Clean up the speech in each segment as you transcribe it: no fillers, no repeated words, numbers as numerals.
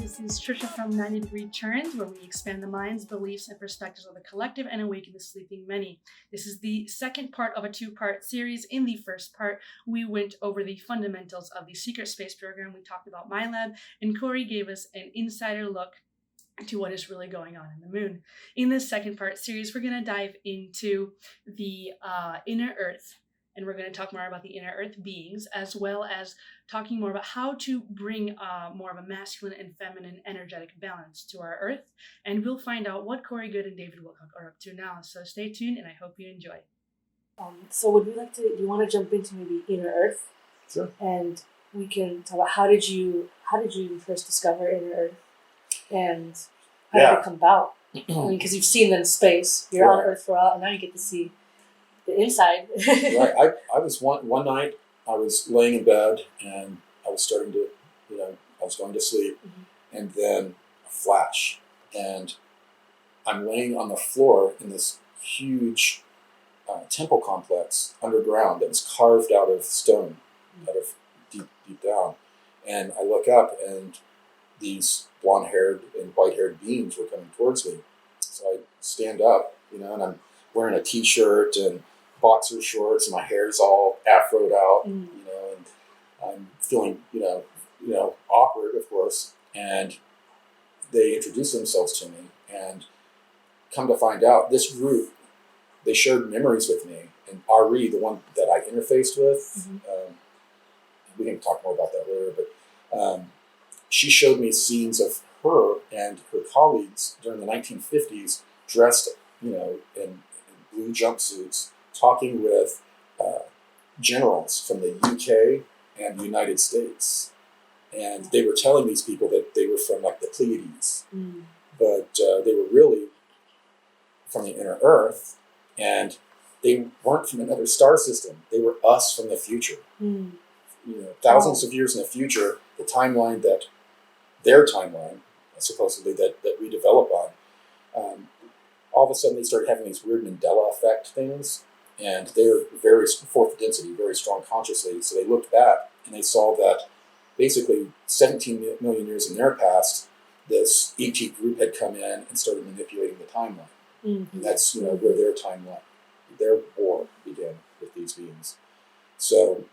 This is Trisha from 90 Degree Turns, where we expand the minds, beliefs, and perspectives of the collective and awaken the sleeping many. This is the second part of a two-part series. In the first part, we went over the fundamentals of the Secret Space program. We talked about my lab, and Corey gave us an insider look to what is really going on in the moon. In this second part series, we're going to dive into the inner Earth, and we're going to talk more about the inner Earth beings, as well as talking more about how to bring more of a masculine and feminine energetic balance to our Earth. And we'll find out what Cory Goode and David Wilcock are up to now. So stay tuned, and I hope you enjoy. So would we like to, do you want to jump into maybe inner Earth? Sure. And we can talk about how did you first discover inner Earth? And how did it come about? I mean, because you've seen them in space, you're on Earth for a while, and now you get to see the inside. Right. I was one night, I was laying in bed and I was starting to, I was going to sleep, and then a flash, and I'm laying on the floor in this huge temple complex underground that was carved out of stone, out of deep down, and I look up and these blonde-haired and white-haired beings were coming towards me. So I stand up, and I'm wearing a t-shirt and boxer shorts, and my hair's all afroed out, and I'm feeling, awkward, of course. And they introduced themselves to me, and come to find out, this group, they shared memories with me. And Ari, the one that I interfaced with, we can talk more about that later, but she showed me scenes of her and her colleagues during the 1950s, dressed, in blue jumpsuits, talking with generals from the UK and the United States. And they were telling these people that they were from like the Pleiades, but they were really from the inner Earth, and they weren't from another star system. They were us from the future. Thousands of years in the future, the timeline that their timeline, supposedly, that we develop on, all of a sudden they started having these weird Mandala effect things, and they were very fourth density, very strong consciously. So they looked back and they saw that basically 17 million years in their past, this ET group had come in and started manipulating the timeline. And that's where their timeline, their war began with these beings. So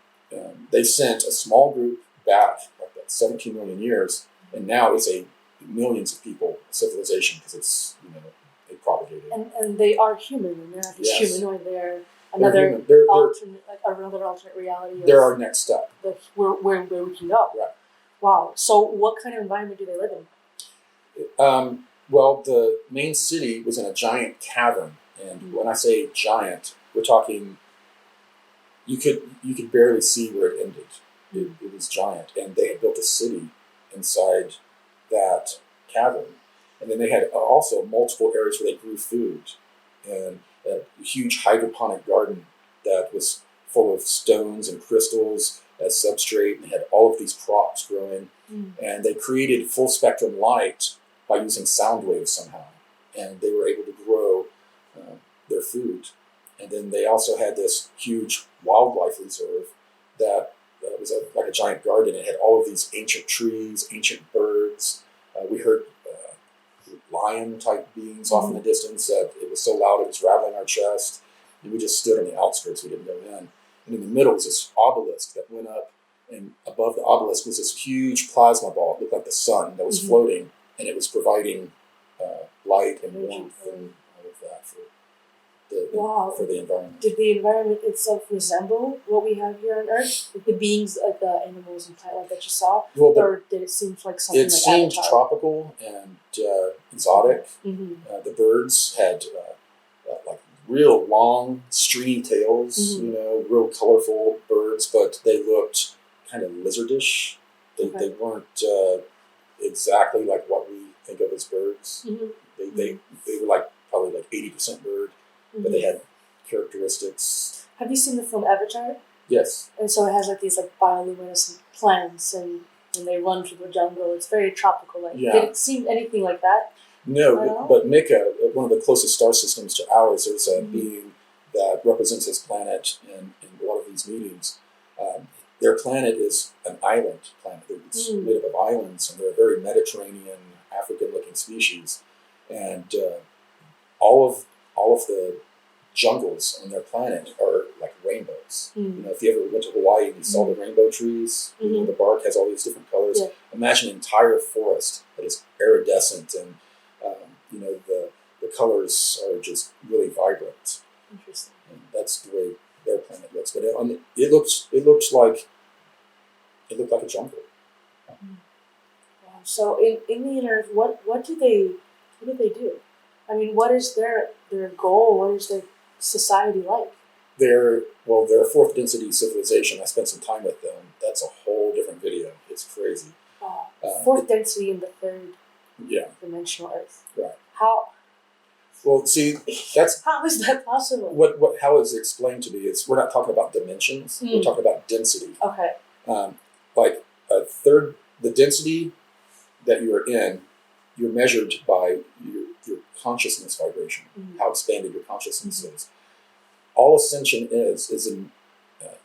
they sent a small group back like that 17 million years, and now it's a millions of people civilization, because it's they propagated. And they are human, and they're not just humanoid. They're They're another alternate, another alternate reality. They're our next step. Where we can go. Right. Wow. So what kind of environment do they live in? Well, the main city was in a giant cavern, and when I say giant, we're talking. You could barely see where it ended. It was giant, and they had built a city inside that cavern, and then they had also multiple areas where they grew food, and a huge hydroponic garden that was full of stones and crystals as substrate, and they had all of these crops growing, and they created full spectrum light by using sound waves somehow, and they were able to grow their food. And then they also had this huge wildlife reserve that was like a giant garden. It had all of these ancient trees, ancient birds. We heard lion-type beings off in the distance that it was so loud it was rattling our chest. And we just stood on the outskirts. We didn't go in. And in the middle was this obelisk that went up, and above the obelisk was this huge plasma ball. It looked like the sun that was floating, and it was providing light and warmth and all of that for the environment. Did the environment itself resemble what we have here on Earth? Like the beings, like the animals and plant life that you saw? Or did it seem like something like Avatar? It seemed tropical and exotic. The birds had like real long, stringy tails, real colorful birds, but they looked kind of lizardish. They weren't exactly like what we think of as birds. They were like probably like 80% bird. But they had characteristics. Have you seen the film Avatar? Yes. And so it has like these like bioluminescent plants, and when they run through the jungle, it's very tropical. Like, did it seem anything like that? No, but Micca, one of the closest star systems to ours, there's a being that represents his planet in a lot of these meetings. Their planet is an island planet. it's made up of islands, and they're a very Mediterranean, African-looking species, and all of the jungles on their planet are like rainbows. If you ever went to Hawaii and you saw the rainbow trees, the bark has all these different colors. Yeah. Imagine an entire forest that is iridescent, and the colors are just really vibrant. Interesting. And that's the way their planet looks. But it looked like a jungle. Wow. So in the inner Earth, what do they do? I mean, what is their goal? What is their society like? They're a fourth density civilization. I spent some time with them. That's a whole different video. It's crazy. Fourth density in the third dimensional Earth. Right. How? Well, see, How is that possible? How it's explained to me is we're not talking about dimensions. We're talking about density. Okay. Like a third, the density that you are in, you're measured by your consciousness vibration, how expanded your consciousness is. All Ascension is an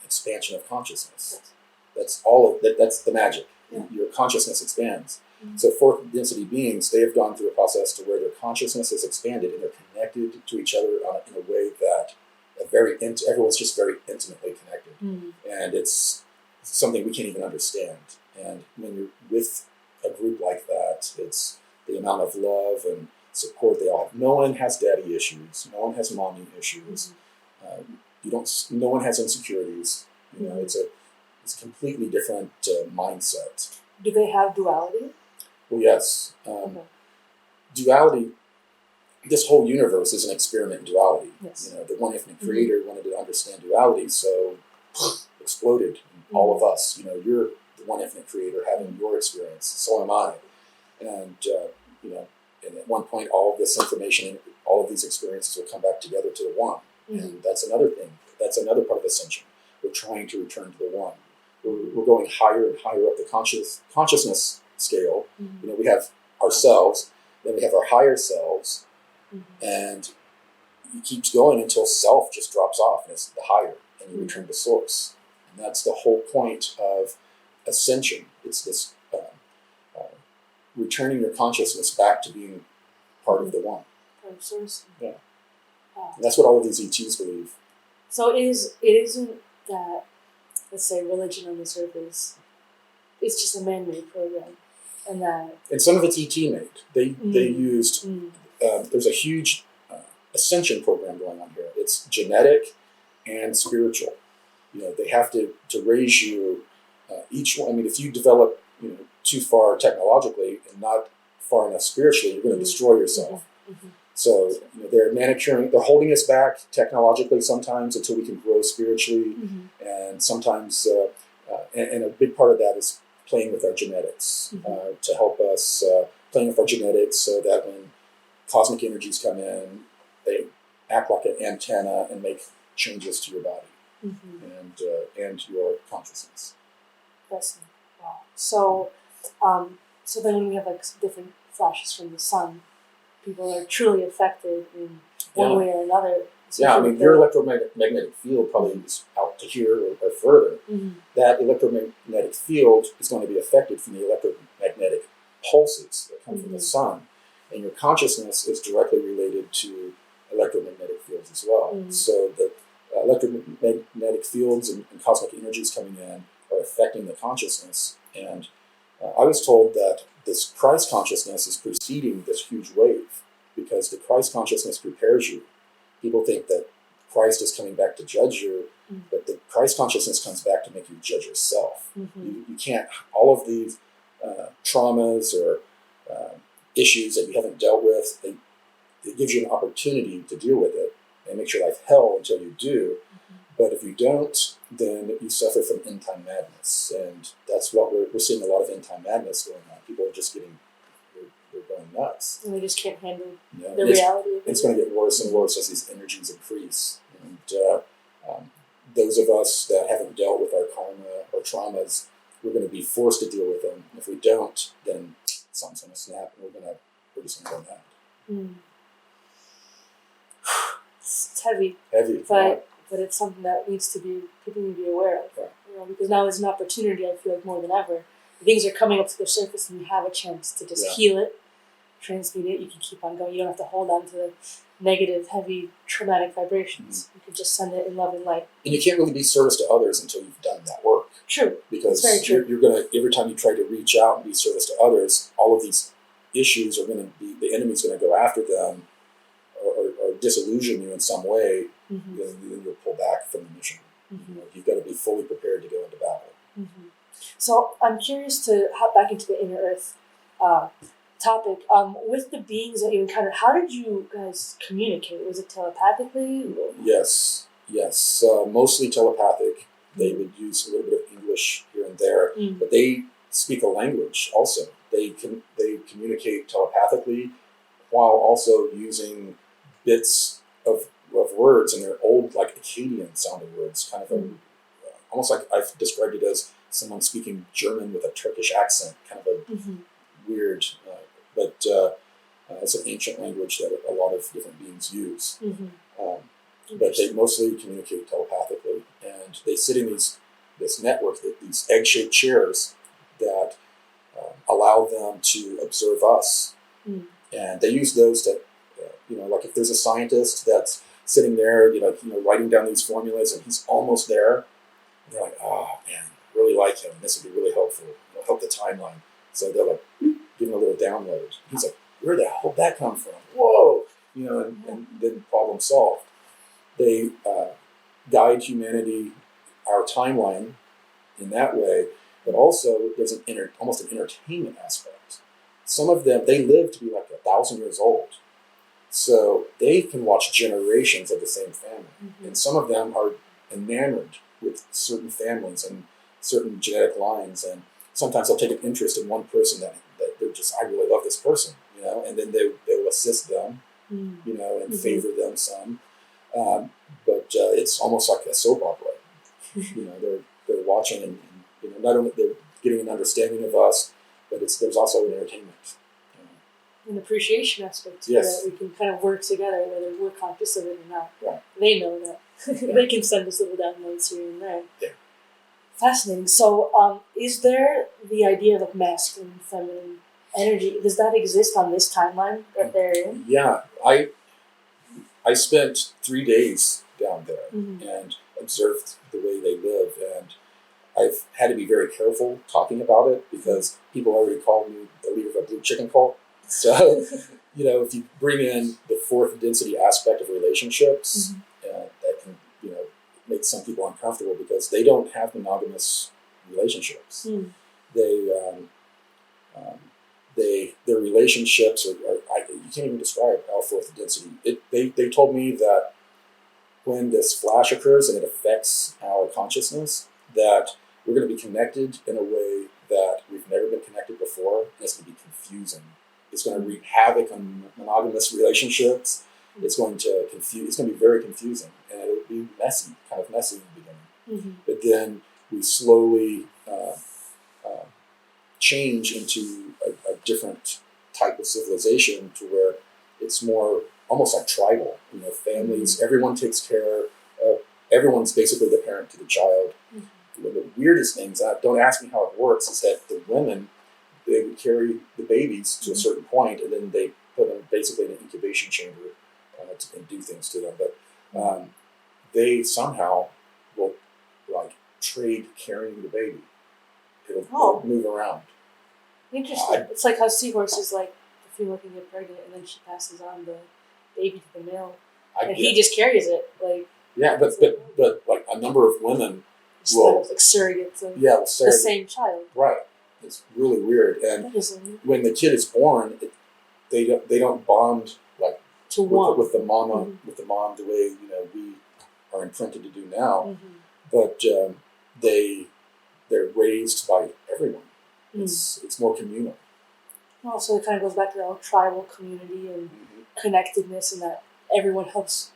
expansion of consciousness. Yes. That's all. That's the magic. Yeah. Your consciousness expands. So fourth density beings, they have gone through a process to where their consciousness is expanded, and they're connected to each other in a way that everyone's just very intimately connected, and it's something we can't even understand. And when you're with a group like that, it's the amount of love and support they all have. No one has daddy issues. No one has mommy issues. No one has insecurities. It's a completely different mindset. Do they have duality? Well, yes. Duality, this whole universe is an experiment in duality. Yes. The one infinite creator wanted to understand duality, so exploded in all of us. You're the one infinite creator having your experience, so am I. And, and at one point, all of this information, all of these experiences will come back together to the one. And that's another thing. That's another part of Ascension. We're trying to return to the one. We're going higher and higher up the consciousness scale. We have ourselves, then we have our higher selves, and it keeps going until self just drops off, and it's the higher, and you return to source. And that's the whole point of Ascension. It's this returning your consciousness back to being part of the one. Part of source. Yeah. And that's what all of these ETs believe. So it isn't that, let's say, religion on this earth it's just a man-made program, and some of it's ET made. They used there's a huge Ascension program going on here. It's genetic and spiritual. They have to raise you each one. I mean, if you develop too far technologically and not far enough spiritually, you're going to destroy yourself. So they're manicuring, they're holding us back technologically sometimes until we can grow spiritually, and sometimes, and a big part of that is playing with our genetics to help us playing with our genetics so that when cosmic energies come in, they act like an antenna and make changes to your body and your consciousness. Fascinating. Wow. So then when we have like different flashes from the sun, people are truly affected in one way or another. Yeah, I mean, your electromagnetic field probably is out to here or further. That electromagnetic field is going to be affected from the electromagnetic pulses that come from the sun. And your consciousness is directly related to electromagnetic fields as well. So the electromagnetic fields and cosmic energies coming in are affecting the consciousness. And I was told that this Christ consciousness is preceding this huge wave because the Christ consciousness prepares you. People think that Christ is coming back to judge you, but the Christ consciousness comes back to make you judge yourself. You can't, all of these traumas or issues that you haven't dealt with, it gives you an opportunity to deal with it and makes your life hell until you do. But if you don't, then you suffer from end time madness. And that's what we're seeing, a lot of end time madness going on. People are just they're going nuts. And they just can't handle the reality of it. It's going to get worse and worse as these energies increase. And those of us that haven't dealt with our karma or traumas, we're going to be forced to deal with them. And if we don't, then something's going to snap and we're just going to go mad. It's heavy. But it's something that people need to be aware of. Right. Because now is an opportunity, I feel like, more than ever, things are coming up to the surface and you have a chance to just heal it, transmute it. You can keep on going. You don't have to hold on to the negative, heavy, traumatic vibrations. You can just send it in love and light. And you can't really be service to others until you've done that work. True. Because very true. You're going to, every time you try to reach out and be service to others, all of these issues are going to be, the enemy's going to go after them or disillusion you in some way, then you'll pull back from the mission. You've got to be fully prepared to go into battle. So I'm curious to hop back into the inner earth topic. With the beings that you encountered, how did you guys communicate? Was it telepathically? Yes. Mostly telepathic. They would use a little bit of English here and there, but they speak a language also. They communicate telepathically while also using bits of words, and they're old, like Akkadian sounding words, kind of almost like I've described it as someone speaking German with a Turkish accent, kind of a weird, but it's an ancient language that a lot of different beings use. But they mostly communicate telepathically, and they sit in this network, these egg-shaped chairs that allow them to observe us. And they use those to, like if there's a scientist that's sitting there, writing down these formulas, and he's almost there, and they're like, oh man, I really like him. This would be really helpful. It'll help the timeline. So they're like, give him a little download. He's like, where the hell did that come from? Whoa, and then problem solved. They guide humanity, our timeline, in that way, but also there's almost an entertainment aspect. Some of them, they live to be like 1,000 years old. So they can watch generations of the same family. And some of them are enamored with certain families and certain genetic lines. And sometimes they'll take an interest in one person that they're just, I really love this person, and then they'll assist them, and favor them some. But it's almost like a soap opera. They're watching and not only they're getting an understanding of us, but there's also an entertainment. An appreciation aspect that we can kind of work together, whether we're conscious of it or not. Right. They know that. They can send us little downloads here and there. Yeah. Fascinating. So is there the idea of masculine, feminine energy? Does that exist on this timeline that they're in? Yeah. I spent 3 days down there and observed the way they live, and I've had to be very careful talking about it because people already called me the leader of a blue chicken cult. So, if you bring in the fourth density aspect of relationships, that can, make some people uncomfortable because they don't have monogamous relationships. Their relationships are you can't even describe our fourth density. They told me that when this flash occurs and it affects our consciousness, that we're going to be connected in a way that we've never been connected before, and it's going to be confusing. It's going to wreak havoc on monogamous relationships. It's going to confuse. It's going to be very confusing, and it'll be messy, kind of messy in the beginning. But then we slowly change into a different type of civilization to where it's more almost like tribal. Families. Everyone takes care of. Everyone's basically the parent to the child. One of the weirdest things, don't ask me how it works, is that the women, they would carry the babies to a certain point, and then they put them basically in an incubation chamber and do things to them. But they somehow will trade carrying the baby. It'll move around. Interesting. It's like how seahorses, the female can get pregnant and then she passes on the baby to the male, and he just carries it. But a number of women will surrogates of the same child. Right. It's really weird, and when the kid is born, they don't bond with the mama with the mom the way we are imprinted to do now, but they're raised by everyone. It's more communal. So it kind of goes back to the tribal community and connectedness, and that everyone helps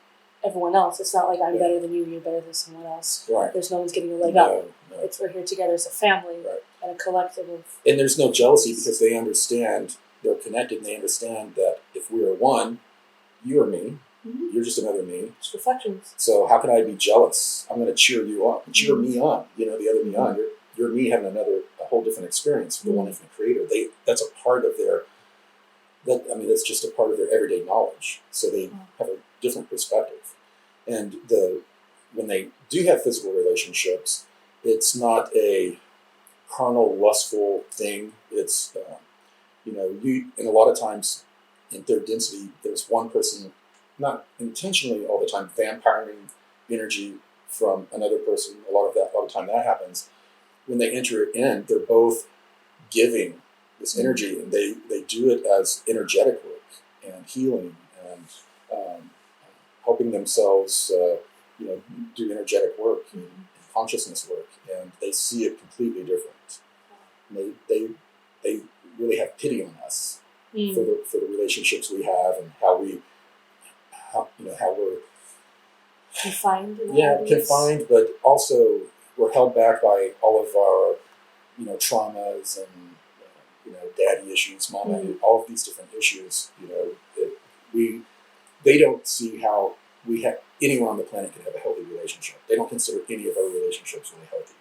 everyone else. It's not like I'm better than you, you're better than someone else. Right. There's no one's getting a leg up. No. It's we're here together as a family and a collective of. And there's no jealousy because they understand, they're connected, and they understand that if we are one, you are me, you're just another me. It's reflections. So how can I be jealous? I'm going to cheer you on, cheer me on, the other me on. You're me having a whole different experience from the one infinite creator. That's a part of their, that's just a part of their everyday knowledge. So they have a different perspective. And when they do have physical relationships, it's not a carnal, lustful thing. It's, and a lot of times in third density, there's one person, not intentionally all the time, vampiring energy from another person. A lot of the time that happens. When they enter it in, they're both giving this energy, and they do it as energetic work and healing and helping themselves, do energetic work and consciousness work, and they see it completely different. And they really have pity on us for the relationships we have and how we're confined. Confined, but also we're held back by all of our traumas and daddy issues, mama, all of these different issues. They don't see how anyone on the planet can have a healthy relationship. They don't consider any of our relationships really healthy.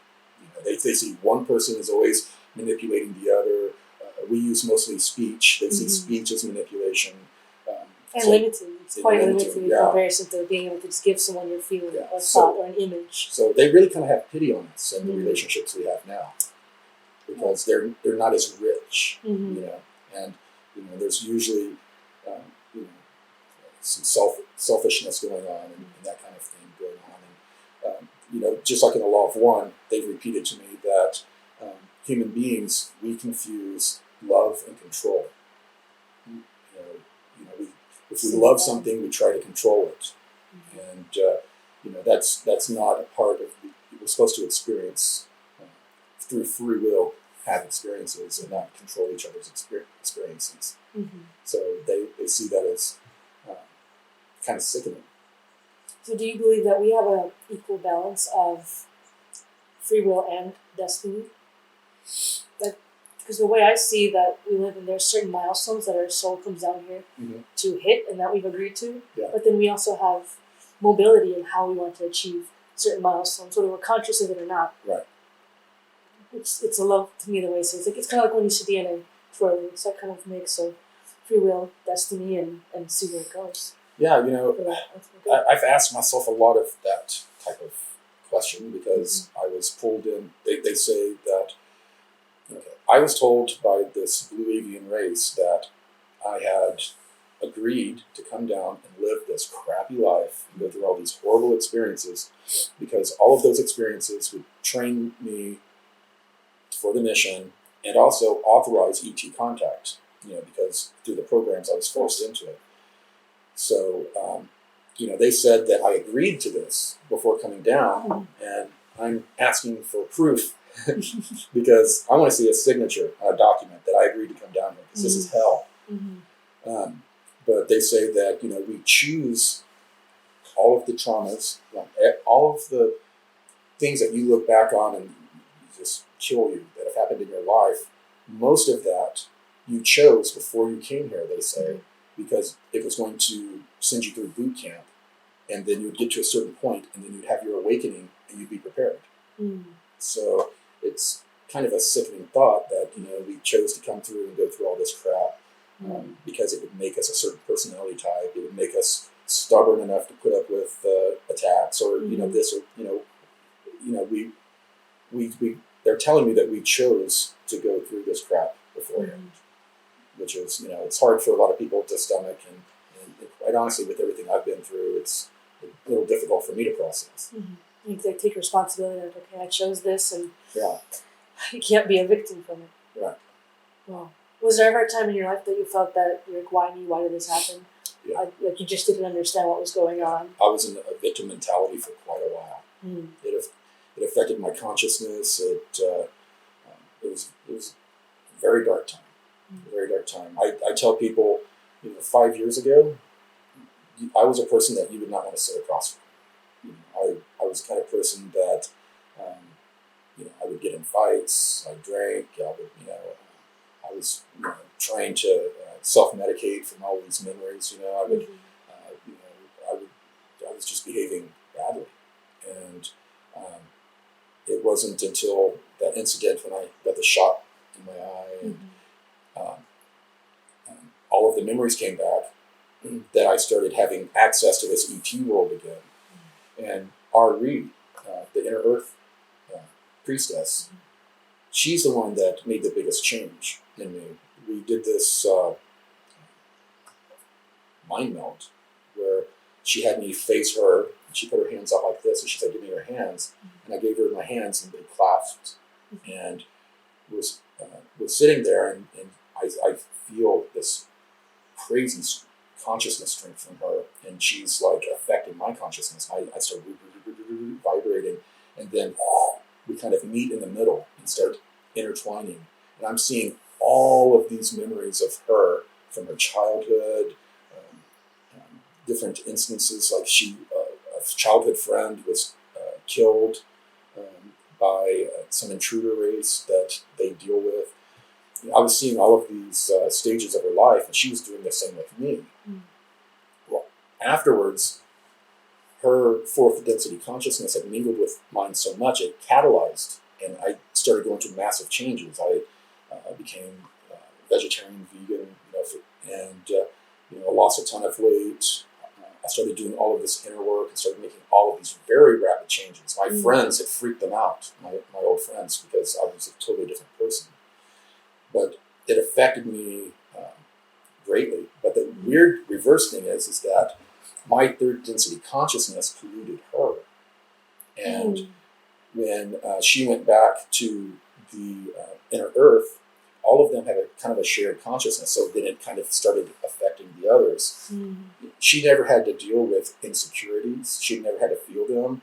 They see one person is always manipulating the other. We use mostly speech. They see speech as manipulation. And limited. It's quite limited in comparison to being able to just give someone your feeling, a thought, or an image. So they really kind of have pity on us and the relationships we have now, because they're not as rich, and there's usually some selfishness going on and that kind of thing going on. And just like in the Law of One, they've repeated to me that human beings, we confuse love and control. If we love something, we try to control it, and that's not a part of. We're supposed to experience through free will, have experiences, and not control each other's experiences. So they see that as kind of sickening. So, do you believe that we have an equal balance of free will and destiny? Because the way I see that we live in, there's certain milestones that our soul comes down here to hit and that we've agreed to. Yeah. But then we also have mobility in how we want to achieve certain milestones, whether we're conscious of it or not. Right. It's a love to me the way it says. It's kind of like when you see DNA twirling. It's that kind of mix of free will, destiny, and see where it goes. Yeah, I've asked myself a lot of that type of question because I was pulled in. They say that I was told by this blue avian race that I had agreed to come down and live this crappy life and go through all these horrible experiences because all of those experiences would train me for the mission and also authorize ET contact, because through the programs I was forced into it. So, they said that I agreed to this before coming down, and I'm asking for proof because I want to see a signature, a document that I agreed to come down here because this is hell. But they say that, we choose all of the traumas, all of the things that you look back on and just kill you that have happened in your life. Most of that you chose before you came here, they say, because it was going to send you through boot camp, and then you'd get to a certain point, and then you'd have your awakening, and you'd be prepared. So it's kind of a sickening thought that, we chose to come through and go through all this crap because it would make us a certain personality type. It would make us stubborn enough to put up with attacks or, this or, we they're telling me that we chose to go through this crap beforehand, which is, it's hard for a lot of people to stomach. And quite honestly, with everything I've been through, it's a little difficult for me to process. You take responsibility. Like, okay, I chose this, and you can't be a victim from it. Right. Well, was there ever a time in your life that you felt that you're like, why me? Why did this happen? Yeah. Like you just didn't understand what was going on. I was in a victim mentality for quite a while. It affected my consciousness. It was a very dark time. Very dark time. I tell people, 5 years ago, I was a person that you would not want to sit across from. I was the kind of person that, I would get in fights. I drank. I was trying to self-medicate from all these memories. I was just behaving badly, and it wasn't until that incident when I got the shot in my eye, and all of the memories came back, that I started having access to this ET world again. And Ari, the Inner Earth priestess, she's the one that made the biggest change in me. We did this mind meld where she had me face her, and she put her hands out like this, and she said, "Give me your hands." And I gave her my hands, and they clasped, and was sitting there, and I feel this crazy consciousness strength from her, and she's like affecting my consciousness. I start vibrating, and then we kind of meet in the middle and start intertwining. And I'm seeing all of these memories of her from her childhood, different instances, like a childhood friend was killed by some intruder race that they deal with. I was seeing all of these stages of her life, and she was doing the same with me. Well, afterwards, her fourth density consciousness had mingled with mine so much, it catalyzed, and I started going through massive changes. I became vegetarian, vegan, and lost a ton of weight. I started doing all of this inner work and started making all of these very rapid changes. My friends had freaked them out, my old friends, because I was a totally different person. But it affected me greatly. But the weird reverse thing is that my third density consciousness polluted her. And when she went back to the inner earth, all of them had a kind of a shared consciousness. So then it kind of started affecting the others. She never had to deal with insecurities. She never had to feel them,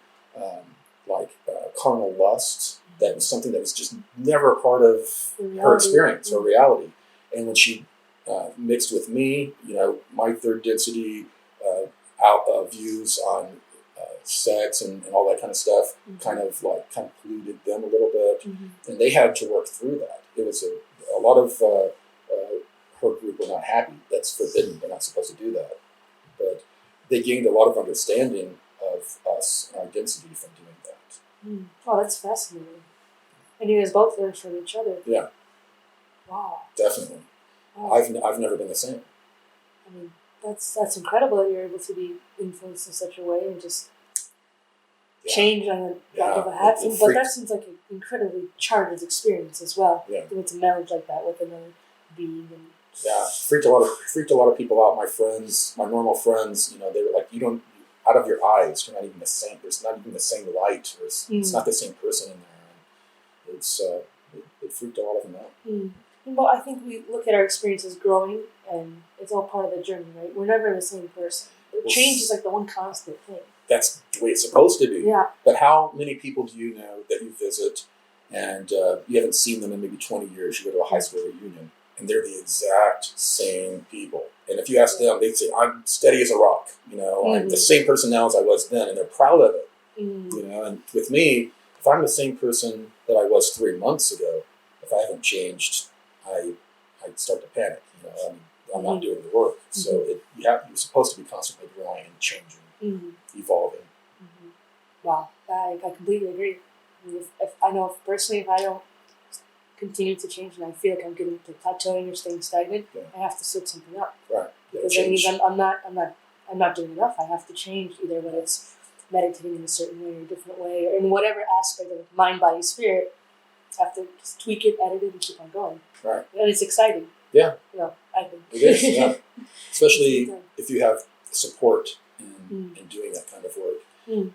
like carnal lust. That was something that was just never a part of her experience or reality. And when she mixed with me, my third density views on sex and all that kind of stuff kind of polluted them a little bit. And they had to work through that. It was a lot of her group were not happy. That's forbidden. They're not supposed to do that. But they gained a lot of understanding of us and our density from doing that. Oh, that's fascinating. And you guys both learned from each other. Yeah. Wow. Definitely. Wow. I've never been the same. I mean, that's incredible that you're able to be influenced in such a way and just change on the drop of a hat. But that seems like an incredibly charged experience as well. Yeah. To manage like that with another being. And freaked a lot of people out. My friends, my normal friends, they were like, "You don't, out of your eyes, you're not even the same. There's not even the same light. It's not the same person in there." And it freaked a lot of them out. Well, I think we look at our experiences growing, and it's all part of the journey, right? We're never the same person. Change is like the one constant thing. That's the way it's supposed to be. Yeah. But how many people do you know that you visit, and you haven't seen them in maybe 20 years? You go to a high school reunion, and they're the exact same people. And if you ask them, they'd say, "I'm steady as a rock. I'm the same person now as I was then," and they're proud of it. And with me, if I'm the same person that I was 3 months ago, if I haven't changed, I start to panic. I'm not doing the work. So you're supposed to be constantly growing and changing, evolving. Wow, I completely agree. I know personally, if I don't continue to change and I feel like I'm getting to plateauing or staying stagnant, I have to switch something up. Right. Because that means I'm not doing enough. I have to change, either whether it's meditating in a certain way or a different way, or in whatever aspect of mind, body, spirit. I have to just tweak it, edit it, and keep on going. Right. And it's exciting. Yeah. I think. It is, yeah. Especially if you have support in doing that kind of work.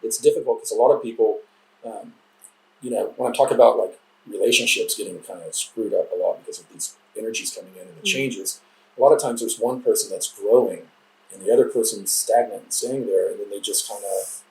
It's difficult because a lot of people, when I talk about like relationships getting kind of screwed up a lot because of these energies coming in and the changes, a lot of times there's one person that's growing and the other person's stagnant and staying there, and then they just kind of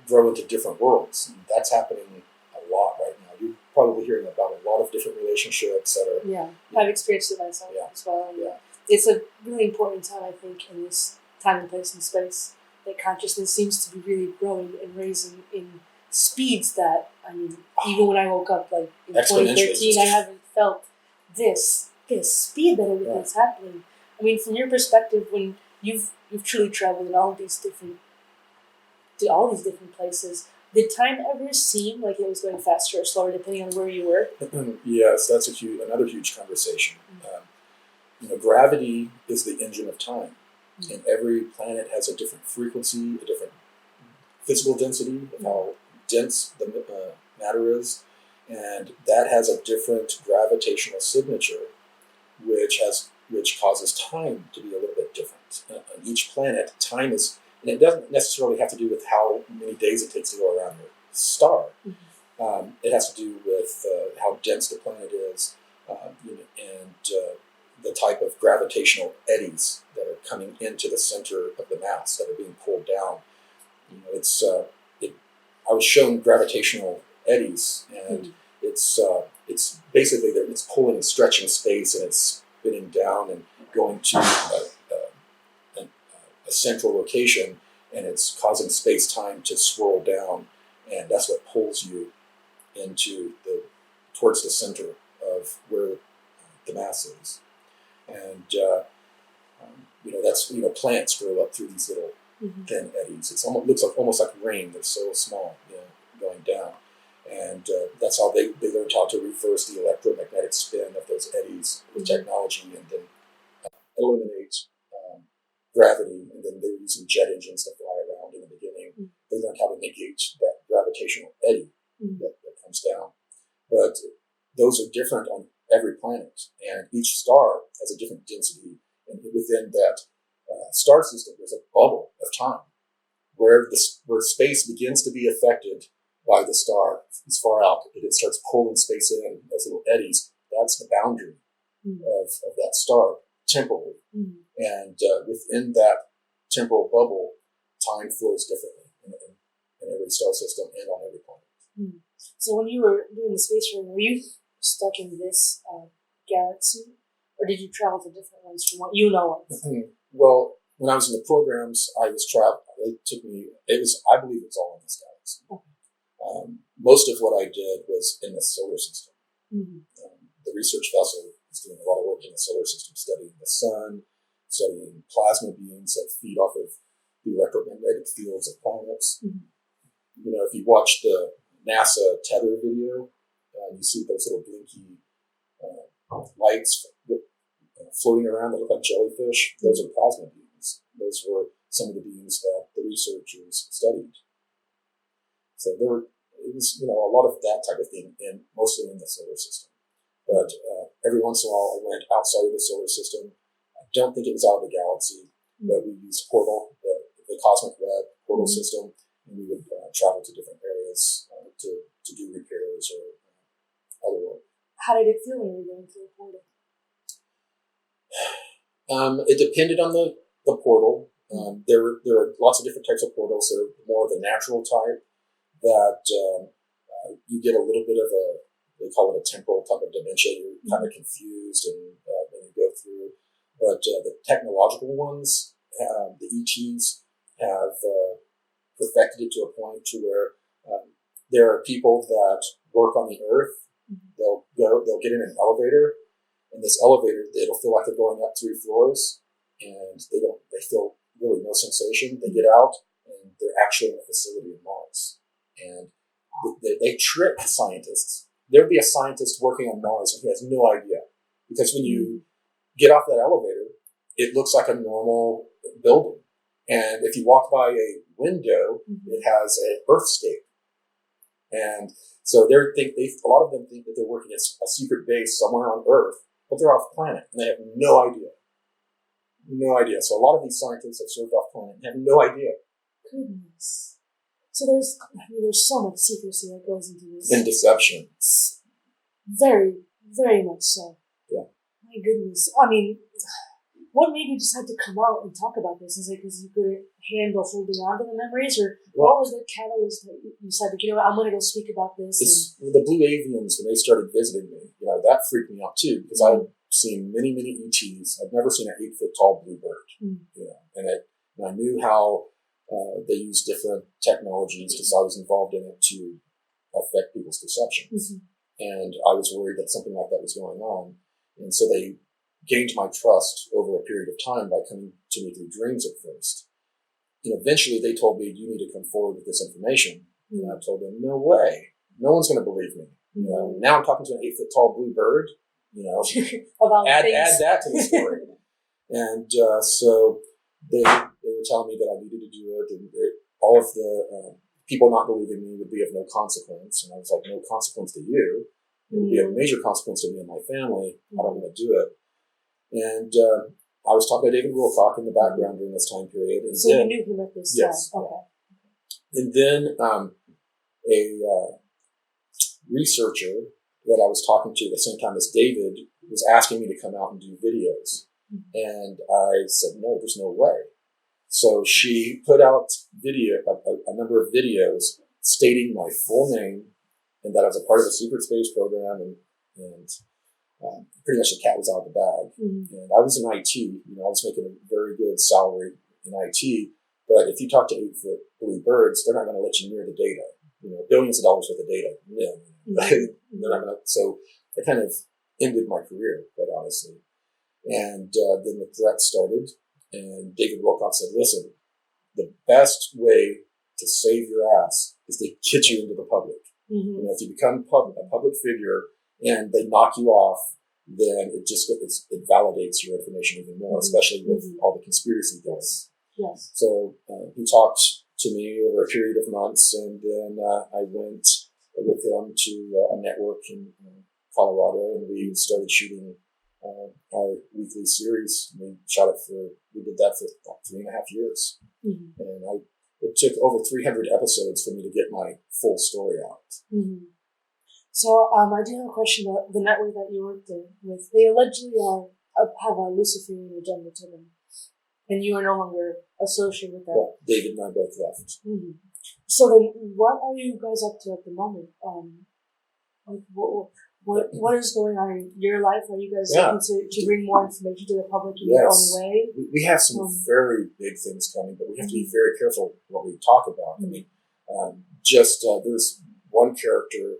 grow into different worlds. And that's happening a lot right now. You're probably hearing about a lot of different relationships that are... Yeah, I've experienced it myself as well. Yeah. It's a really important time, I think, in this time and place and space, that consciousness seems to be really growing and raising in speeds that, even when I woke up like in 2013, I haven't felt this speed that everything's happening. From your perspective, when you've truly traveled in all these different places, Did time ever seem like it was going faster or slower depending on where you were? Yes, that's another huge conversation. Gravity is the engine of time, and every planet has a different frequency, a different physical density of how dense the matter is, and that has a different gravitational signature, which causes time to be a little bit different. On each planet, time is, and it doesn't necessarily have to do with how many days it takes to go around your star. It has to do with how dense the planet is, and the type of gravitational eddies that are coming into the center of the mass that are being pulled down. I was shown gravitational eddies, and it's basically it's pulling and stretching space, and it's spinning down and going to a central location, and it's causing space-time to swirl down, and that's what pulls you towards the center of where the mass is. And that's plants grow up through these little thin eddies. It looks almost like rain. They're so small, going down, and that's how they learned how to reverse the electromagnetic spin of those eddies with technology, and then eliminate gravity. And then they were using jet engines to fly around in the beginning. They learned how to negate that gravitational eddy that comes down. But those are different on every planet, and each star has a different density. And within that star system, there's a bubble of time where space begins to be affected by the star. As far out, it starts pulling space in, those little eddies. That's the boundary of that star temporally. And within that temporal bubble, time flows differently in every star system and on every planet. So when you were doing the space journey, were you stuck in this galaxy, or did you travel to different ones from what you know of? Well, when I was in the programs, I was traveling. I believe it was all in this galaxy. Most of what I did was in the solar system. The research vessel is doing a lot of work in the solar system, studying the sun, studying plasma beams that feed off of the electromagnetic fields of planets. If you watch the NASA tether video, you see those little blinky lights floating around that look like jellyfish. Those are plasma beams. Those were some of the beams that the researchers studied. So it was a lot of that type of thing, and mostly in the solar system. But every once in a while, I went outside of the solar system. I don't think it was out of the galaxy, but we used portal, the cosmic web portal system, and we would travel to different areas to do repairs or other work. How did it feel when you were going through a portal? It depended on the portal. There are lots of different types of portals. There are more of the natural type that you get a little bit of they call it a temporal type of dementia. You're kind of confused and when you go through. But the technological ones, the ETs, have perfected it to a point to where there are people that work on the Earth. They'll get in an elevator, and this elevator, it'll feel like they're going up 3 floors, and they feel really no sensation. They get out, and they're actually in a facility in Mars. And they trick scientists. There'd be a scientist working on Mars, and he has no idea. Because when you get off that elevator, it looks like a normal building. And if you walk by a window, it has an earthscape. And so a lot of them think that they're working at a secret base somewhere on Earth, but they're off planet, and they have no idea. No idea. So a lot of these scientists have served off planet and have no idea. Goodness. So there's so much secrecy that goes into this. And deception. Very, very much so. Yeah. My goodness. I mean, what made you decide to come out and talk about this? Is it because you couldn't handle holding on to the memories, or what was the catalyst that you decided, I'm going to go speak about this? It's the blue avians, when they started visiting me, that freaked me out too, because I've seen many, many ETs. I've never seen an 8-foot-tall blue bird. And I knew how they use different technologies because I was involved in it to affect people's perceptions. And I was worried that something like that was going on. And so they gained my trust over a period of time by coming to me through dreams at first. And eventually they told me, you need to come forward with this information. And I told them, no way. No one's going to believe me. You know, now I'm talking to an 8-foot tall blue bird, you know, add that to the story. And so they were telling me that I needed to do it, and all of the people not believing me would be of no consequence. And I was like, no consequence to you. It would be of major consequence to me and my family. I don't want to do it. And I was talking to David Wilcock in the background during this time period. And so you knew him at this time? Yes. Okay. And then a researcher that I was talking to at the same time as David was asking me to come out and do videos. And I said, no, there's no way. So she put out a number of videos stating my full name and that I was a part of a secret space program, and pretty much the cat was out of the bag. And I was in IT, you know, I was making a very good salary in IT, but if you talk to 8-foot blue birds, they're not going to let you near the data. You know, billions of dollars worth of data. They're not going to. So it kind of ended my career, quite honestly. And then the threat started, and David Wilcock said, listen, the best way to save your ass is to get you into the public. You know, if you become a public figure and they knock you off, then it validates your information even more, especially with all the conspiracy theories. Yes. So he talked to me over a period of months, and then I went with him to a network in Colorado, and we started shooting our weekly series. We did that for about 3.5 years. And it took over 300 episodes for me to get my full story out. So I do have a question about the network that you worked with. They allegedly have a Luciferian agenda to them, and you are no longer associated with that. Well, David and I both left. So then, what are you guys up to at the moment? What is going on in your life? Are you guys looking to bring more information to the public in your own way? We have some very big things coming, but we have to be very careful what we talk about. I mean, there's one character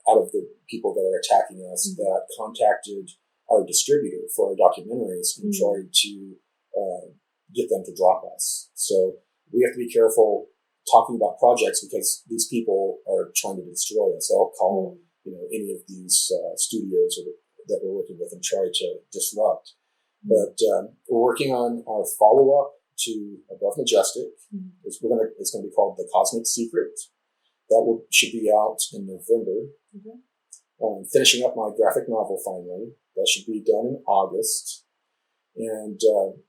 out of the people that are attacking us that contacted our distributor for our documentaries and tried to get them to drop us. So we have to be careful talking about projects because these people are trying to destroy us. They'll call any of these studios that we're working with and try to disrupt. But we're working on our follow-up to Above Majestic. It's going to be called The Cosmic Secret. That should be out in November. Finishing up my graphic novel finally. That should be done in August. And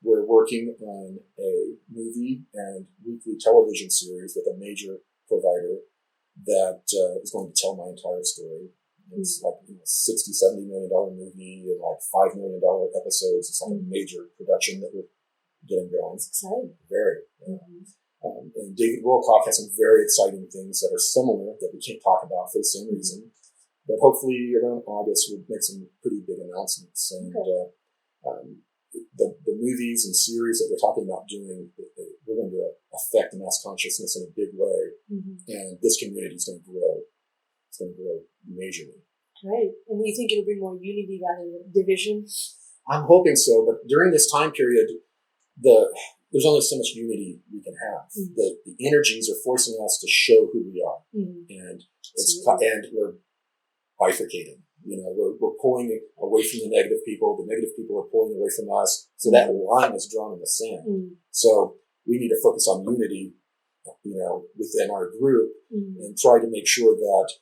we're working on a movie and weekly television series with a major provider that is going to tell my entire story. It's like $60-70 million movie and like $5 million episodes. It's like a major production that we're getting going. It's exciting. Very. And David Wilcock has some very exciting things that are similar that we can't talk about for the same reason. But hopefully around August we'll make some pretty big announcements. And the movies and series that we're talking about doing, we're going to affect mass consciousness in a big way. And this community is going to grow. It's going to grow majorly. Great. And you think it'll bring more unity rather than division? I'm hoping so. But during this time period, there's only so much unity we can have. The energies are forcing us to show who we are. And we're bifurcating. We're pulling away from the negative people. The negative people are pulling away from us. So that line is drawn in the sand. So we need to focus on unity, within our group and try to make sure that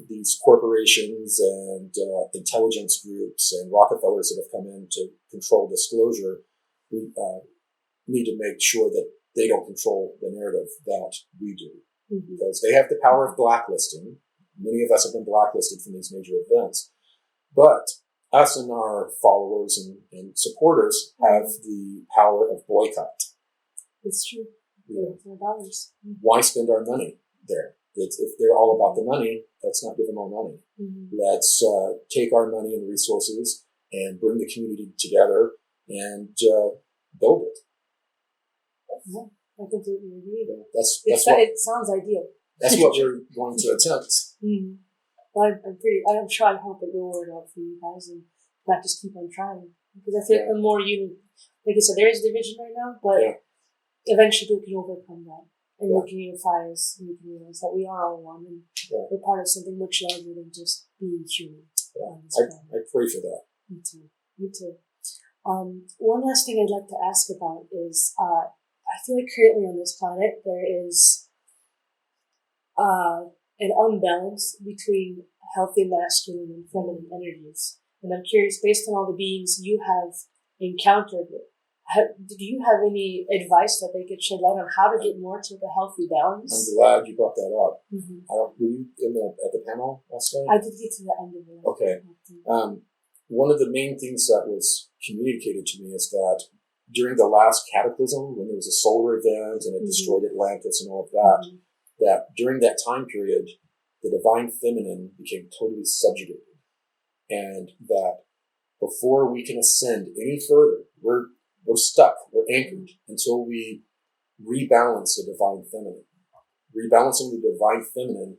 these corporations and intelligence groups and Rockefellers that have come in to control disclosure, we need to make sure that they don't control the narrative that we do. Because they have the power of blacklisting. Many of us have been blacklisted from these major events. But us and our followers and supporters have the power of boycott. It's true. Why spend our money there? If they're all about the money, let's not give them our money. Let's take our money and resources and bring the community together and build it. I completely agree. It sounds ideal. That's what we're going to attempt. Well, I'm sure I hope it will work out for you guys and not just keep on trying. Because I feel the more like I said, there is division right now, but eventually we can overcome that. And we can unify us, and we can realize that we are all one, and we're part of something much larger than just being human. I pray for that. Me too. Me too. One last thing I'd like to ask about is, I feel like currently on this planet there is an unbalance between healthy masculine and feminine energies. And I'm curious, based on all the beings you have encountered, do you have any advice that they could shed light on how to get more to the healthy balance? I'm glad you brought that up. Mm-hmm. Were you at the panel last night? I did get to the end of it. Okay. One of the main things that was communicated to me is that during the last cataclysm, when there was a solar event and it destroyed Atlantis and all of that, that during that time period, the divine feminine became totally subjugated. And that before we can ascend any further, we're stuck, we're anchored until we rebalance the divine feminine. Rebalancing the divine feminine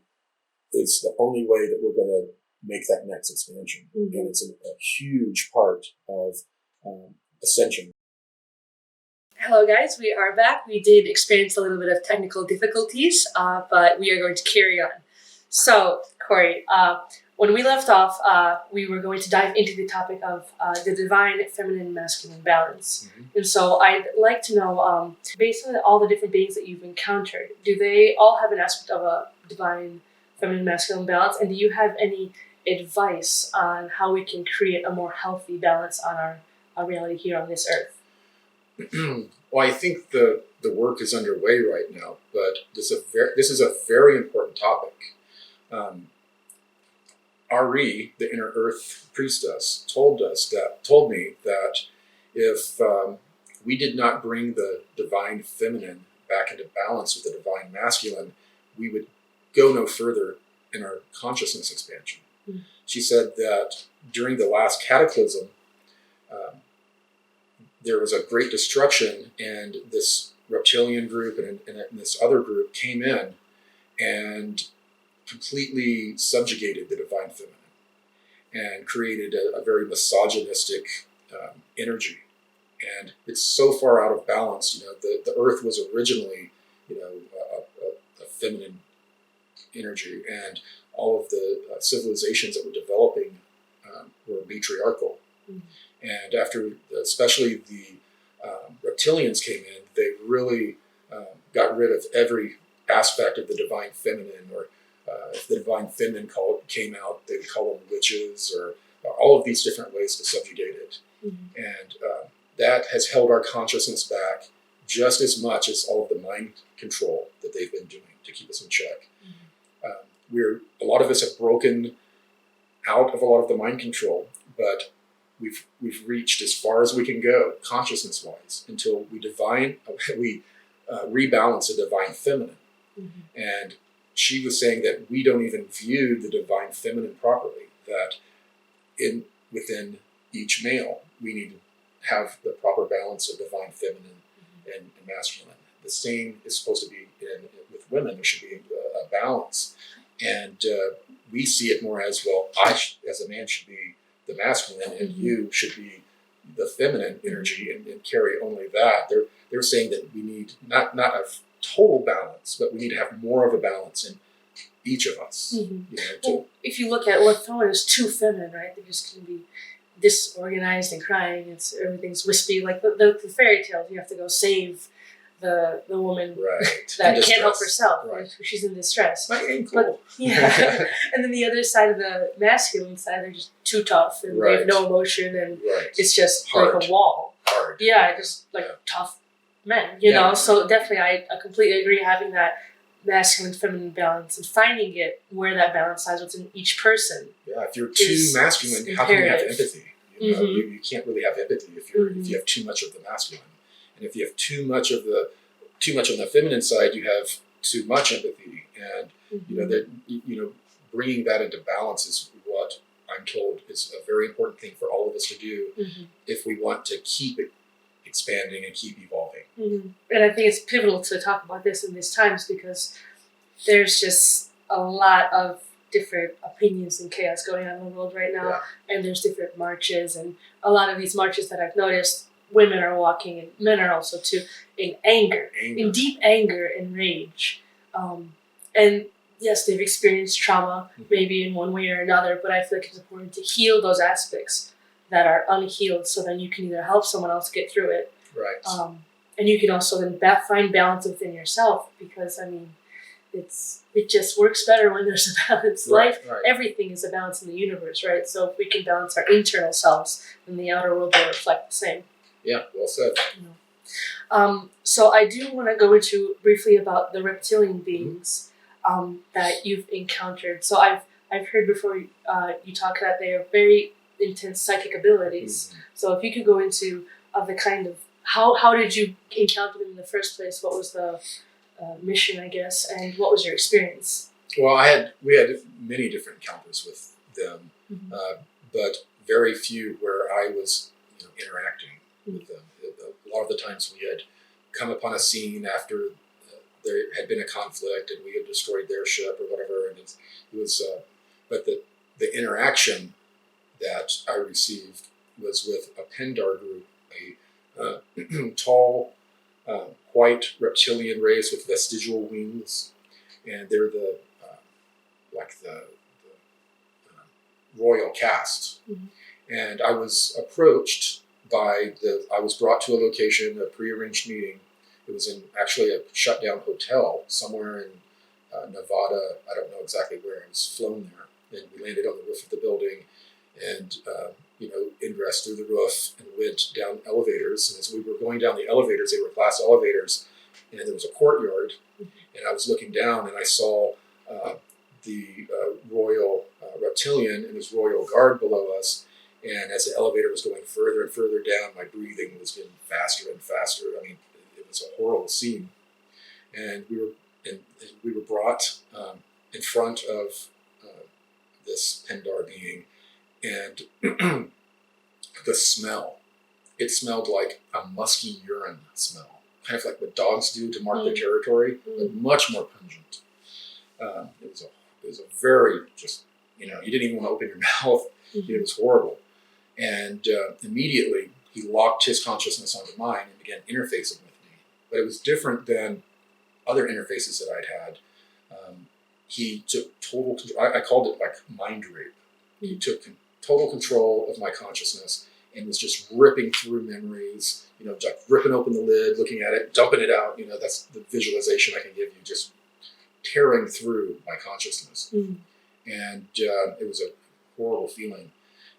is the only way that we're going to make that next expansion. And it's a huge part of Ascension. Hello guys, we are back. We did experience a little bit of technical difficulties, but we are going to carry on. So, Corey, when we left off, we were going to dive into the topic of the divine feminine masculine balance. And so I'd like to know, based on all the different beings that you've encountered, do they all have an aspect of a divine feminine masculine balance? And do you have any advice on how we can create a more healthy balance on our reality here on this earth? Well, I think the work is underway right now, but this is a very important topic. Ari, the inner earth priestess, told me that if we did not bring the divine feminine back into balance with the divine masculine, we would go no further in our consciousness expansion. She said that during the last cataclysm, there was a great destruction, and this reptilian group and this other group came in and completely subjugated the divine feminine and created a very misogynistic energy. And it's so far out of balance. The earth was originally, a feminine energy, and all of the civilizations that were developing were matriarchal. And after, especially the reptilians came in, they really got rid of every aspect of the divine feminine, or if the divine feminine came out, they would call them witches, or all of these different ways to subjugate it. And that has held our consciousness back just as much as all of the mind control that they've been doing to keep us in check. A lot of us have broken out of a lot of the mind control, but we've reached as far as we can go consciousness-wise until we rebalance the divine feminine. And she was saying that we don't even view the divine feminine properly, that within each male we need to have the proper balance of divine feminine and masculine. The same is supposed to be with women. There should be a balance. And we see it more as, well, I as a man should be the masculine, and you should be the feminine energy and carry only that. They're saying that we need not a total balance, but we need to have more of a balance in each of us. If you look at what someone is too feminine, right? They're just going to be disorganized and crying. Everything's wispy, like the fairy tales. You have to go save the woman that can't help herself. Right. She's in distress. My ankle. But, and then the other side of the masculine side, they're just too tough and they have no emotion, and it's just hard. Like a wall. Hard. Yeah, just like tough men, you know? So definitely I completely agree, having that masculine feminine balance and finding it where that balance lies within each person. Yeah, if you're too masculine, how can you have empathy? You can't really have empathy if you have too much of the masculine. And if you have too much on the feminine side, you have too much empathy. And bringing that into balance is what I'm told is a very important thing for all of us to do if we want to keep it expanding and keep evolving. And I think it's pivotal to talk about this in these times, because there's just a lot of different opinions and chaos going on in the world right now. And there's different marches, and a lot of these marches that I've noticed, women are walking, and men are also too, in anger. In deep anger and rage. And yes, they've experienced trauma, maybe in one way or another, but I feel like it's important to heal those aspects that are unhealed, so then you can either help someone else get through it. Right. And you can also then find balance within yourself, because, I mean, it just works better when there's a balance. Life, everything is a balance in the universe, right? So if we can balance our internal selves, then the outer world will reflect the same. Yeah, well said. So I do want to go into briefly about the reptilian beings that you've encountered. So I've heard before you talk that they have very intense psychic abilities. So if you could go into the kind of how did you encounter them in the first place? What was the mission, I guess, and what was your experience? Well, we had many different encounters with them, but very few where I was interacting with them. A lot of the times we had come upon a scene after there had been a conflict and we had destroyed their ship or whatever, and it was but the interaction that I received was with a Pendar group, a tall, white reptilian race with vestigial wings, and they're the royal caste. And I was approached I was brought to a location, a prearranged meeting. It was in actually a shut down hotel somewhere in Nevada. I don't know exactly where. I was flown there, and we landed on the roof of the building, and ingressed through the roof and went down elevators. And as we were going down the elevators, they were glass elevators, and there was a courtyard. And I was looking down, and I saw the royal reptilian and his royal guard below us. And as the elevator was going further and further down, my breathing was getting faster and faster. I mean, it was a horrible scene. And we were brought in front of this Pendar being, and the smell. It smelled like a musky urine smell, kind of like what dogs do to mark their territory, but much more pungent. It was a very you didn't even want to open your mouth. It was horrible. And immediately he locked his consciousness onto mine and began interfacing with me. But it was different than other interfaces that I'd had. He took total control. I called it like mind rape. He took total control of my consciousness and was just ripping through memories, like ripping open the lid, looking at it, dumping it out. That's the visualization I can give you, just tearing through my consciousness. And it was a horrible feeling.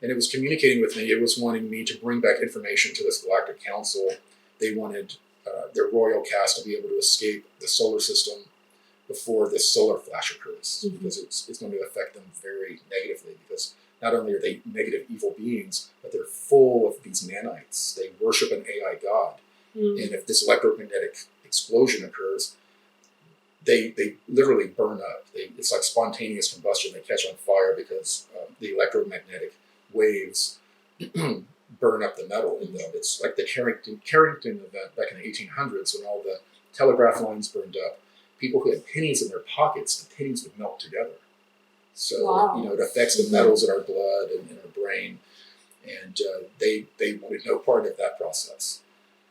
And it was communicating with me. It was wanting me to bring back information to this Galactic Council. They wanted their royal caste to be able to escape the solar system before this solar flash occurs, because it's going to affect them very negatively, because not only are they negative evil beings, but they're full of these nanites. They worship an AI god. And if this electromagnetic explosion occurs, they literally burn up. It's like spontaneous combustion. They catch on fire because the electromagnetic waves burn up the metal in them. It's like the Carrington event back in the 1800s, when all the telegraph lines burned up. People who had pennies in their pockets, the pennies would melt together. So it affects the metals in our blood and in our brain, and they wanted no part of that process.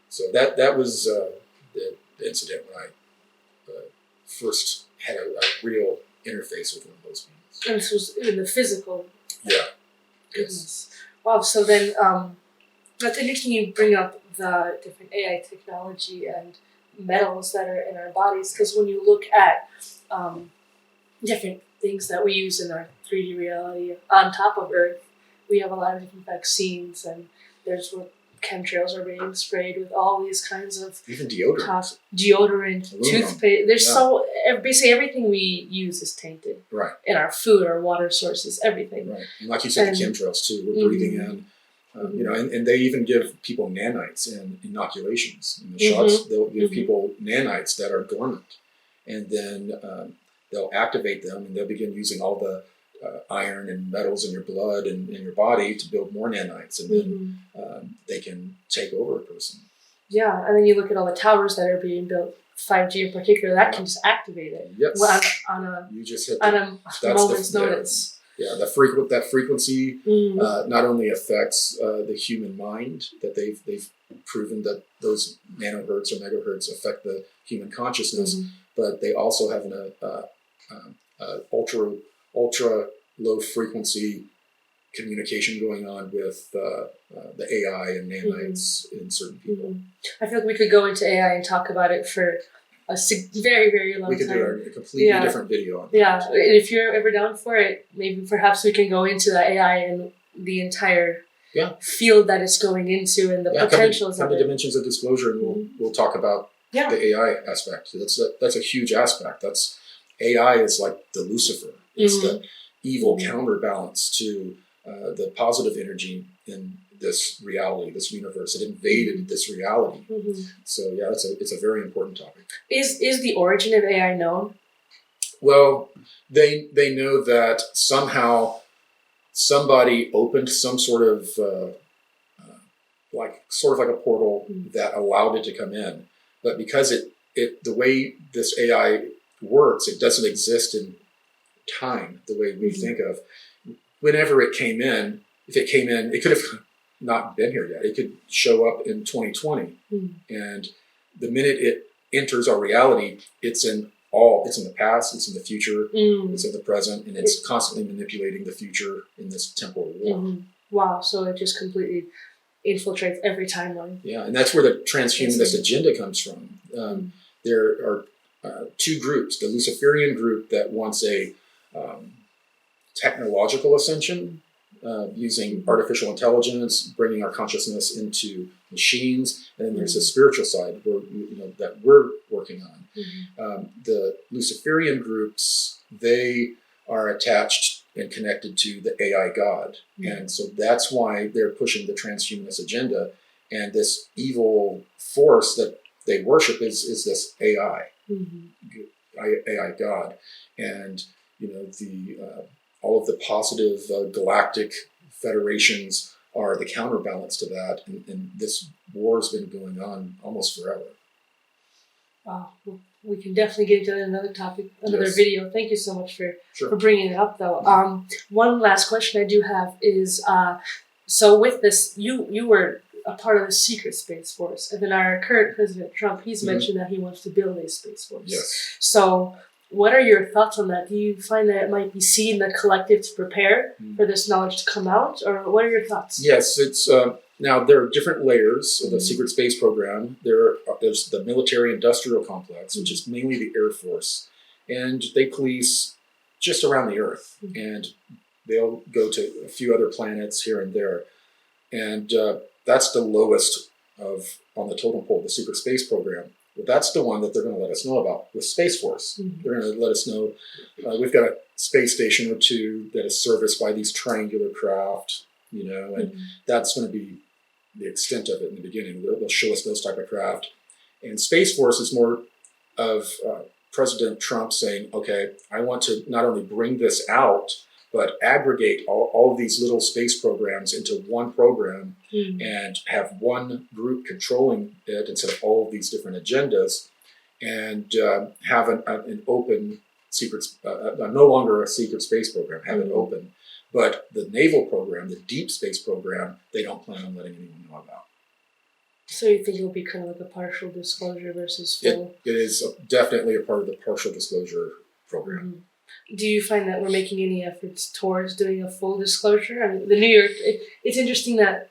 So that was the incident when I first had a real interface with one of those beings. And this was in the physical. Yeah. Goodness. Yes. Wow. So then, that's interesting. You bring up the different AI technology and metals that are in our bodies, because when you look at different things that we use in our 3D reality on top of Earth, we have a lot of different vaccines, and there's what chemtrails are being sprayed with, all these kinds of even deodorant, toothpaste. There's basically everything we use is tainted. Right. In our food, our water sources, everything. Right. And like you said, the chemtrails too. We're breathing in. And they even give people nanites in inoculations. In the shots, they'll give people nanites that are dormant, and then they'll activate them, and they'll begin using all the iron and metals in your blood and in your body to build more nanites, and then they can take over a person. Yeah, and then you look at all the towers that are being built, 5G in particular, that can just activate it. Yes. On a you just hit on a moment's notice. Yeah, that frequency not only affects the human mind, that they've proven that those nanohertz or megahertz affect the human consciousness, but they also have an ultra low frequency communication going on with the AI and nanites in certain people. I feel like we could go into AI and talk about it for a very, very long time. We could do a completely different video on that. Yeah, and if you're ever down for it, maybe perhaps we can go into the AI and the entire field that it's going into and the potentials come of to it. Dimensions of Disclosure, and we'll talk about the AI aspect. That's a huge aspect. AI is like the Lucifer. It's the evil counterbalance to the positive energy in this reality, this universe. It invaded this reality. So yeah, it's a very important topic. Is the origin of AI known? Well, they know that somehow somebody opened some sort of like a portal that allowed it to come in. But because the way this AI works, it doesn't exist in time the way we think of. Whenever it came in, if it came in, it could have not been here yet. It could show up in 2020, and the minute it enters our reality, it's in the past, it's in the future, it's in the present, and it's constantly manipulating the future in this temporal war. Wow, so it just completely infiltrates every timeline. Yeah, and that's where the transhumanist agenda comes from. There are two groups: the Luciferian group that wants a technological ascension, using artificial intelligence, bringing our consciousness into machines, and then there's the spiritual side that we're working on. The Luciferian groups, they are attached and connected to the AI God, and so that's why they're pushing the transhumanist agenda. And this evil force that they worship is this AI, AI God, and all of the positive galactic federations are the counterbalance to that, and this war has been going on almost forever. Wow, we can definitely get into another topic, another video. Thank you so much for bringing it up, though. One last question I do have is, so with this, you were a part of the secret Space Force, and then our current President Trump, he's mentioned that he wants to build a Space Force. Yes. So what are your thoughts on that? Do you find that it might be seen the collective to prepare for this knowledge to come out, or what are your thoughts? Yes, it's now there are different layers of the secret space program. There's the military-industrial complex, which is mainly the Air Force, and they police just around the Earth, and they'll go to a few other planets here and there, and that's the lowest on the totem pole, the secret space program. Well, that's the one that they're going to let us know about with Space Force. They're going to let us know we've got a space station or two that is serviced by these triangular craft, and that's going to be the extent of it in the beginning. They'll show us those type of craft. And Space Force is more of President Trump saying, okay, I want to not only bring this out, but aggregate all of these little space programs into one program and have one group controlling it instead of all of these different agendas, and have an open secret, no longer a secret space program, have it open. But the naval program, the deep space program, they don't plan on letting anyone know about. So you think it'll be kind of like a partial disclosure versus full? It is definitely a part of the partial disclosure program. Do you find that we're making any efforts towards doing a full disclosure? I mean, the New York, it's interesting that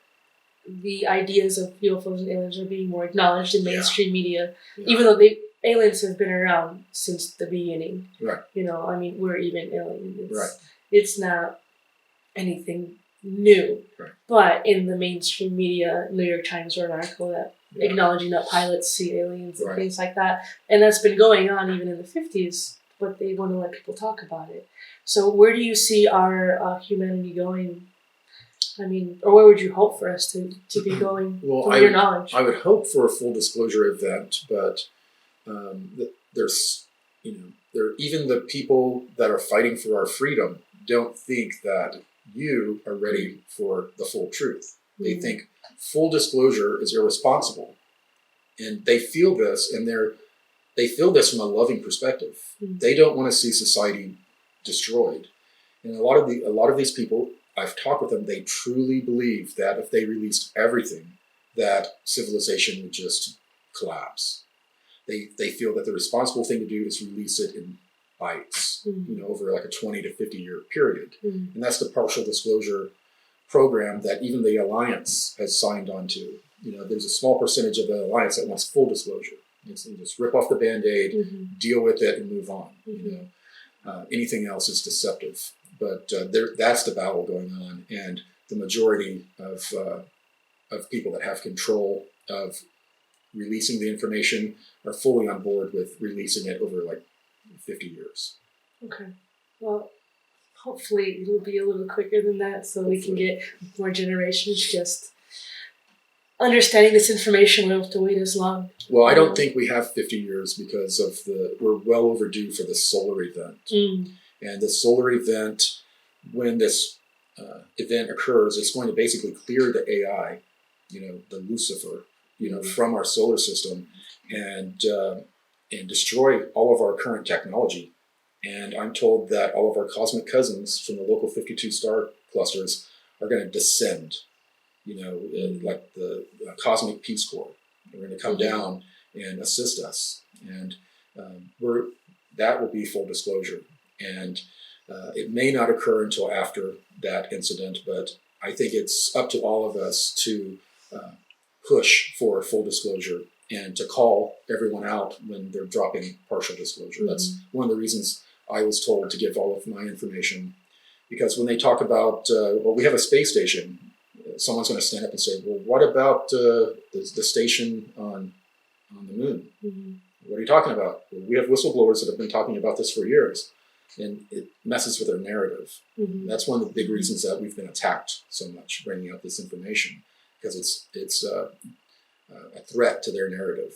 the ideas of UFOs and aliens are being more acknowledged in mainstream media, even though aliens have been around since the beginning. Right. I mean, we're even aliens. Right. It's not anything new. Right. But in the mainstream media, New York Times wrote an article that acknowledging that pilots see aliens and things like that. And that's been going on even in the 50s. But they want to let people talk about it. So where do you see our humanity going? I mean, or where would you hope for us to be going from your knowledge? I would hope for a full disclosure event, but there's, even the people that are fighting for our freedom don't think that you are ready for the full truth. They think full disclosure is irresponsible. And they feel this, and they feel this from a loving perspective. They don't want to see society destroyed. And a lot of these people, I've talked with them, they truly believe that if they released everything, that civilization would just collapse. They feel that the responsible thing to do is release it in bites, over like a 20 to 50 year period. And that's the partial disclosure program that even the Alliance has signed on to. There's a small percentage of the Alliance that wants full disclosure. You just rip off the Band-Aid, deal with it, and move on. Anything else is deceptive. But that's the battle going on, and the majority of people that have control of releasing the information are fully on board with releasing it over like 50 years. Okay. Well, hopefully it'll be a little quicker than that, so we can get more generations just understanding this information. We don't have to wait as long. Well, I don't think we have 50 years because we're well overdue for the solar event. And the solar event, when this event occurs, it's going to basically clear the AI, the Lucifer, from our solar system and destroy all of our current technology. And I'm told that all of our cosmic cousins from the local 52 star clusters are going to descend, like the Cosmic Peace Corps. They're going to come down and assist us. And that will be full disclosure. And it may not occur until after that incident, but I think it's up to all of us to push for full disclosure and to call everyone out when they're dropping partial disclosure. That's one of the reasons I was told to give all of my information, because when they talk about, we have a space station, someone's going to stand up and say, well, what about the station on the moon? What are you talking about? Well, we have whistleblowers that have been talking about this for years, and it messes with their narrative. That's one of the big reasons that we've been attacked so much, bringing out this information, because it's a threat to their narrative.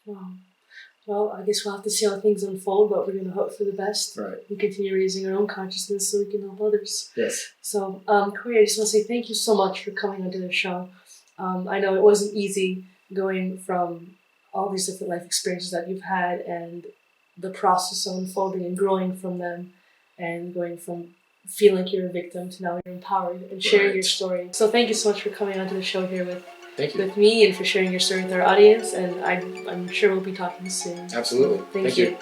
Wow. Well, I guess we'll have to see how things unfold, but we're going to hope for the best. Right. And continue raising our own consciousness so we can help others. Yes. So, Corey, I just want to say thank you so much for coming onto the show. I know it wasn't easy going from all these different life experiences that you've had and the process of unfolding and growing from them, and going from feeling like you're a victim to now you're empowered and sharing your story. So thank you so much for coming onto the show here with me, and for sharing your story with our audience. And I'm sure we'll be talking soon. Absolutely. Thank you.